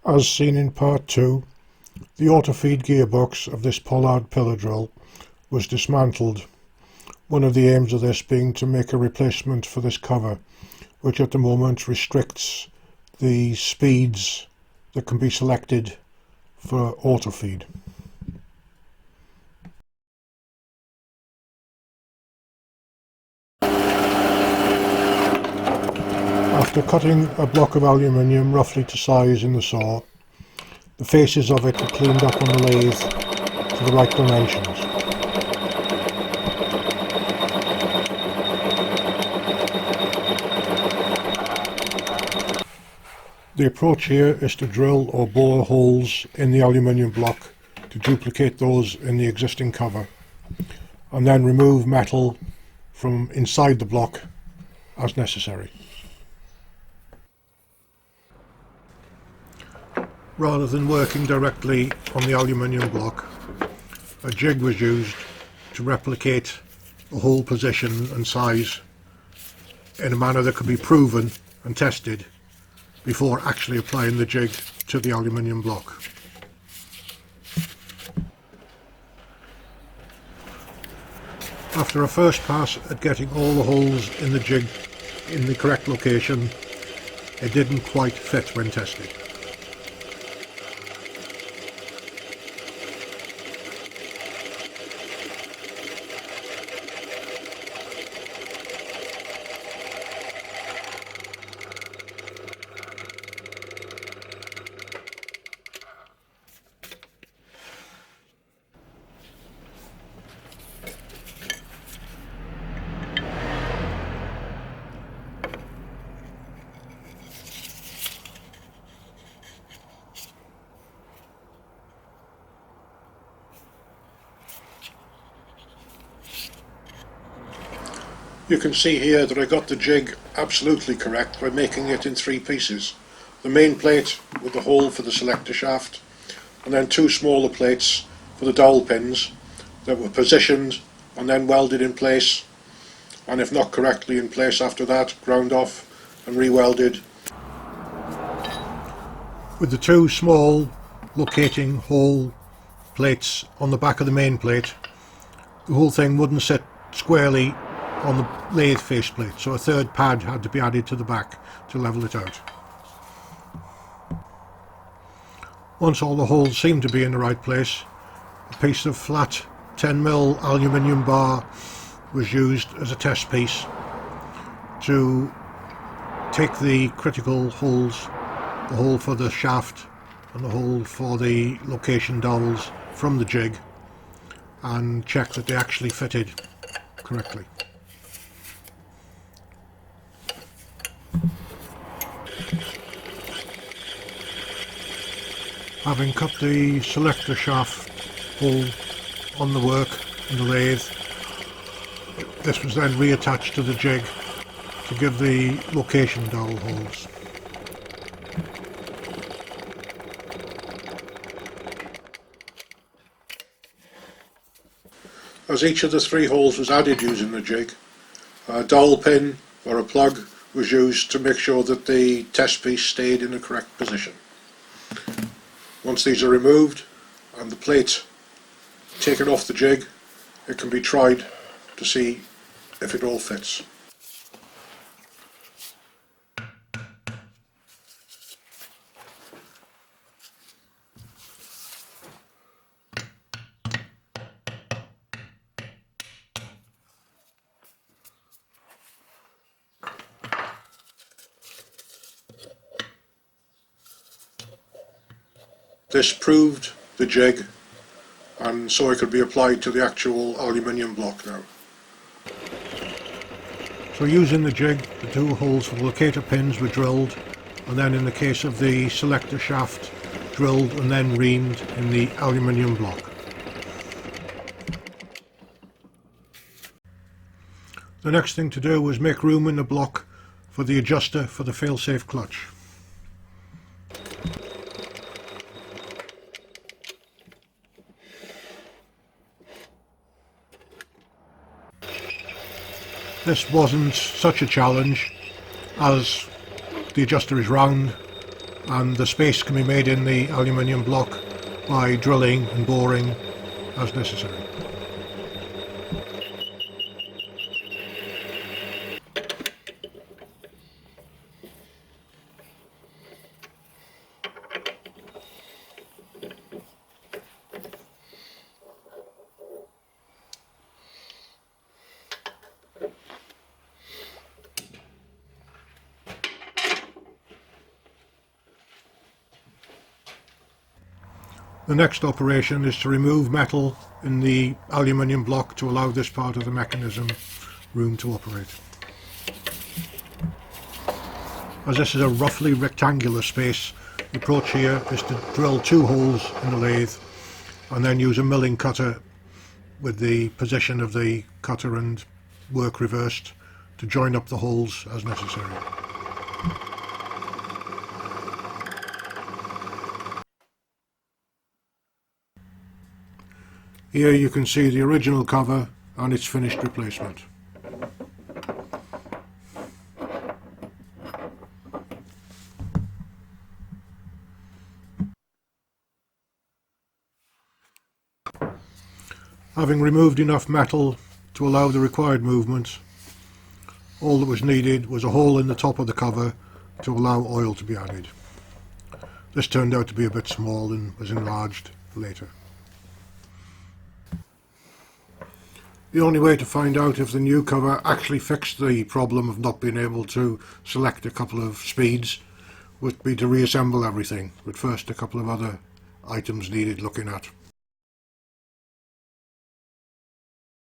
As seen in part 2, the Autofeed gearbox of this Pollard pillar drill was dismantled, one of the aims of this being to make a replacement for this cover, which at the moment restricts the speeds that can be selected for Autofeed. After cutting a block of aluminium roughly to size in the saw, the faces of it were cleaned up on the lathe to the right dimensions. The approach here is to drill or bore holes in the aluminium block to duplicate those in the existing cover, and then remove metal from inside the block as necessary. Rather than working directly on the aluminium block, a jig was used to replicate the hole position and size in a manner that could be proven and tested before actually applying the jig to the aluminium block. After a first pass at getting all the holes in the jig in the correct location, it didn't quite fit when tested. You can see here that I got the jig absolutely correct by making it in 3 pieces. The main plate with the hole for the selector shaft, and then 2 smaller plates for the dowel pins that were positioned and then welded in place, and if not correctly in place after that, ground off and re-welded. With the 2 small locating hole plates on the back of the main plate, the whole thing wouldn't sit squarely on the lathe faceplate, so a 3rd pad had to be added to the back to level it out. Once all the holes seemed to be in the right place, a piece of flat 10mm aluminium bar was used as a test piece to take the critical holes, the hole for the shaft and the hole for the location dowels, from the jig and check that they actually fitted correctly. Having cut the selector shaft hole on the work in the lathe, this was then reattached to the jig to give the location dowel holes. As each of the 3 holes was added using the jig, a dowel pin or a plug was used to make sure that the test piece stayed in the correct position. Once these are removed and the plate taken off the jig, it can be tried to see if it all fits. This proved the jig, and so it could be applied to the actual aluminium block now. So using the jig, the 2 holes for the locator pins were drilled, and then in the case of the selector shaft, drilled and then reamed in the aluminium block. The next thing to do was make room in the block for the adjuster for the fail-safe clutch. This wasn't such a challenge as the adjuster is round and the space can be made in the aluminium block by drilling and boring as necessary. The next operation is to remove metal in the aluminium block to allow this part of the mechanism room to operate. As this is a roughly rectangular space, the approach here is to drill 2 holes in the lathe and then use a milling cutter with the position of the cutter and work reversed to join up the holes as necessary. Here you can see the original cover and its finished replacement. Having removed enough metal to allow the required movement, all that was needed was a hole in the top of the cover to allow oil to be added. This turned out to be a bit small and was enlarged later. The only way to find out if the new cover actually fixed the problem of not being able to select a couple of speeds would be to reassemble everything, but first a couple of other items needed looking at.